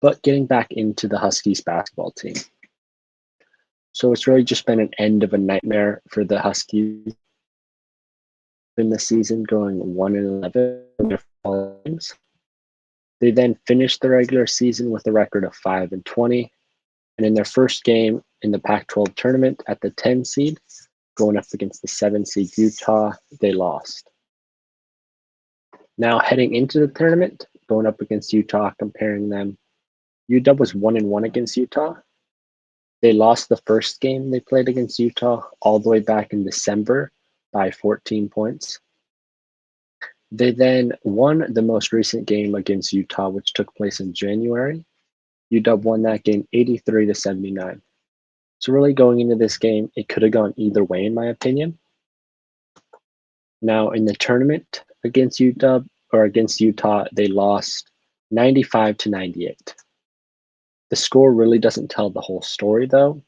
But getting back into the Huskies basketball team. So it's really just been an end of a nightmare for the Huskies in the season, going 1-11 in their fall games. They then finished the regular season with a record of 5-20, and in their first game in the Pac-12 tournament at the 10 seed, going up against the 7 seed Utah, they lost. Now heading into the tournament, going up against Utah, comparing them, UW was 1-1 against Utah. They lost the first game they played against Utah all the way back in December by 14 points. They then won the most recent game against Utah, which took place in January. UW won that game 83-79. So really going into this game, it could have gone either way, in my opinion. Now in the tournament against UW or against Utah, they lost 95-98. The score really doesn't tell the whole story though,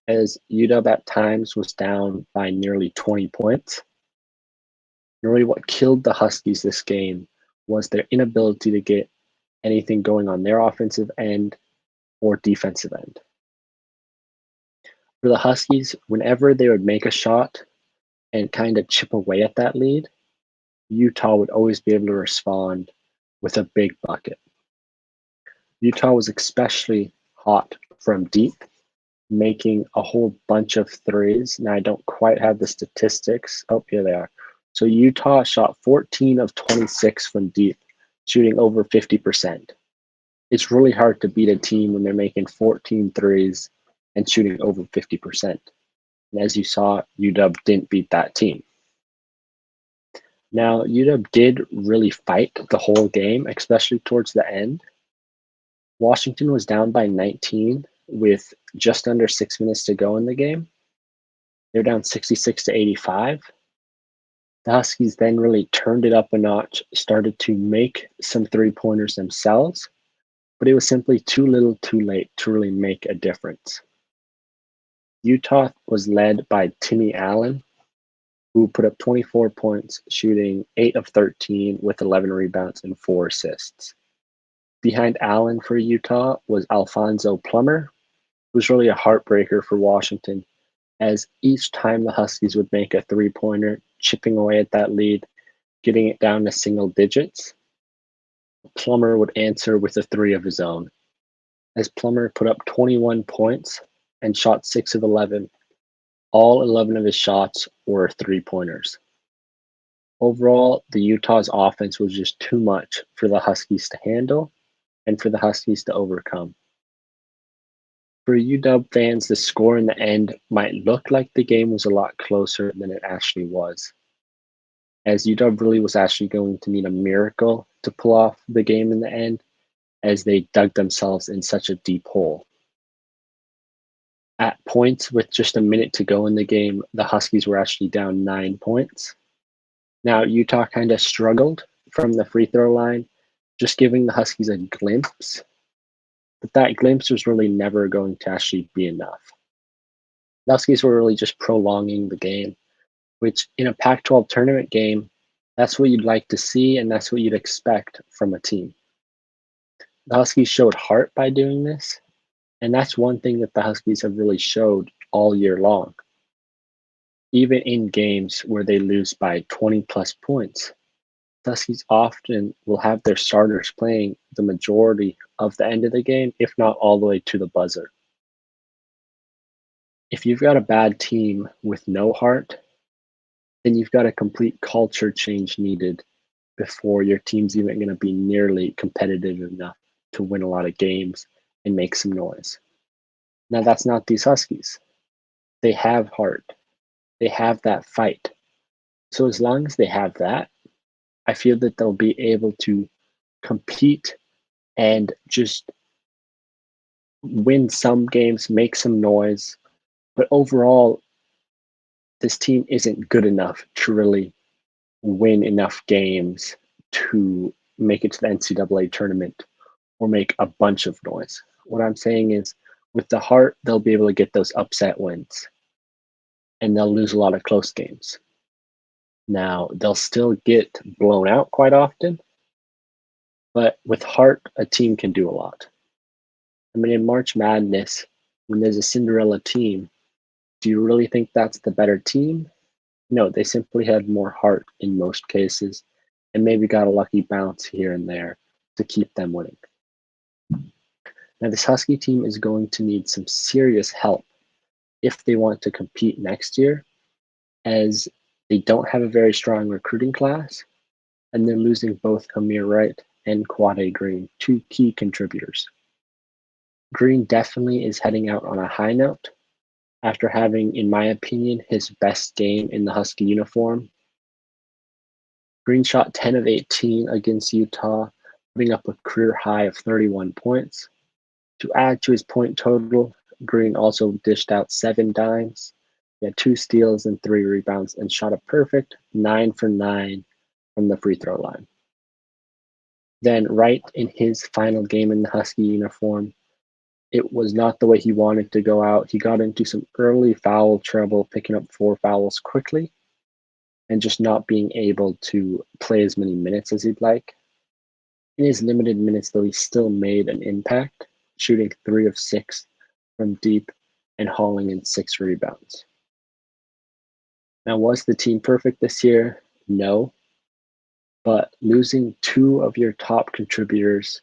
as UW at times was down by nearly 20 points. And really what killed the Huskies this game was their inability to get anything going on their offensive end or defensive end. For the Huskies, whenever they would make a shot and kind of chip away at that lead, Utah would always be able to respond with a big bucket. Utah was especially hot from deep, making a whole bunch of threes. Now, I don't quite have the statistics. Oh, here they are. So Utah shot 14 of 26 from deep, shooting over 50%. It's really hard to beat a team when they're making 14 threes and shooting over 50%. And as you saw, UW didn't beat that team. Now, UW did really fight the whole game, especially towards the end. Washington was down by 19 with just under 6 minutes to go in the game. They're down 66-85. The Huskies then really turned it up a notch, started to make some three-pointers themselves, but it was simply too little too late to really make a difference. Utah was led by Timmy Allen, who put up 24 points, shooting 8 of 13 with 11 rebounds and 4 assists. Behind Allen for Utah was Alfonso Plummer, who was really a heartbreaker for Washington, as each time the Huskies would make a three-pointer, chipping away at that lead, getting it down to single digits, Plummer would answer with a three of his own, as Plummer put up 21 points and shot 6 of 11. All 11 of his shots were three-pointers. Overall, the Utah's offense was just too much for the Huskies to handle and for the Huskies to overcome. For UW fans, the score in the end might look like the game was a lot closer than it actually was, as UW really was actually going to need a miracle to pull off the game in the end, as they dug themselves in such a deep hole. At points with just a minute to go in the game, the Huskies were actually down 9 points. Now, Utah kind of struggled from the free throw line, just giving the Huskies a glimpse, but that glimpse was really never going to actually be enough. The Huskies were really just prolonging the game, which in a Pac-12 tournament game, that's what you'd like to see, and that's what you'd expect from a team. The Huskies showed heart by doing this, and that's one thing that the Huskies have really showed all year long. Even in games where they lose by 20 plus points, the Huskies often will have their starters playing the majority of the end of the game, if not all the way to the buzzer. If you've got a bad team with no heart, then you've got a complete culture change needed before your team's even going to be nearly competitive enough to win a lot of games and make some noise. Now, that's not these Huskies. They have heart. They have that fight. So as long as they have that, I feel that they'll be able to compete and just win some games, make some noise. But overall, this team isn't good enough to really win enough games to make it to the NCAA tournament or make a bunch of noise. What I'm saying is, with the heart, they'll be able to get those upset wins, and they'll lose a lot of close games. Now, they'll still get blown out quite often, but with heart, a team can do a lot. I mean, in March Madness, when there's a Cinderella team, do you really think that's the better team? No, they simply had more heart in most cases and maybe got a lucky bounce here and there to keep them winning. Now, this Husky team is going to need some serious help if they want to compete next year, as they don't have a very strong recruiting class and they're losing both Amir Wright and Quade Green, two key contributors. Green definitely is heading out on a high note after having, in my opinion, his best game in the Husky uniform. Green shot 10 of 18 against Utah, putting up a career high of 31 points. To add to his point total, Green also dished out 7 dimes. He had 2 steals and 3 rebounds and shot a perfect 9 for 9 from the free throw line. Then, right in his final game in the Husky uniform, it was not the way he wanted to go out. He got into some early foul trouble, picking up 4 fouls quickly and just not being able to play as many minutes as he'd like. In his limited minutes, though, he still made an impact, shooting 3 of 6 from deep and hauling in 6 rebounds. Now, was the team perfect this year? No. But losing 2 of your top contributors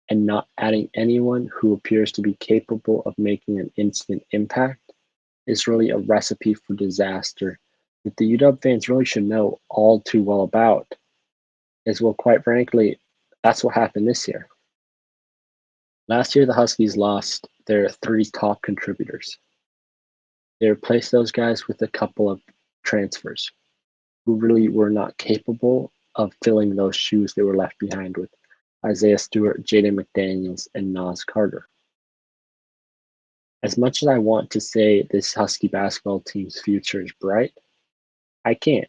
and not adding anyone who appears to be capable of making an instant impact is really a recipe for disaster that the UW fans really should know all too well about. As well, quite frankly, that's what happened this year. Last year, the Huskies lost their 3 top contributors. They replaced those guys with a couple of transfers who really were not capable of filling those shoes they were left behind with Isaiah Stewart, Jaden McDaniels, and Nas Carter. As much as I want to say this Husky basketball team's future is bright, I can't.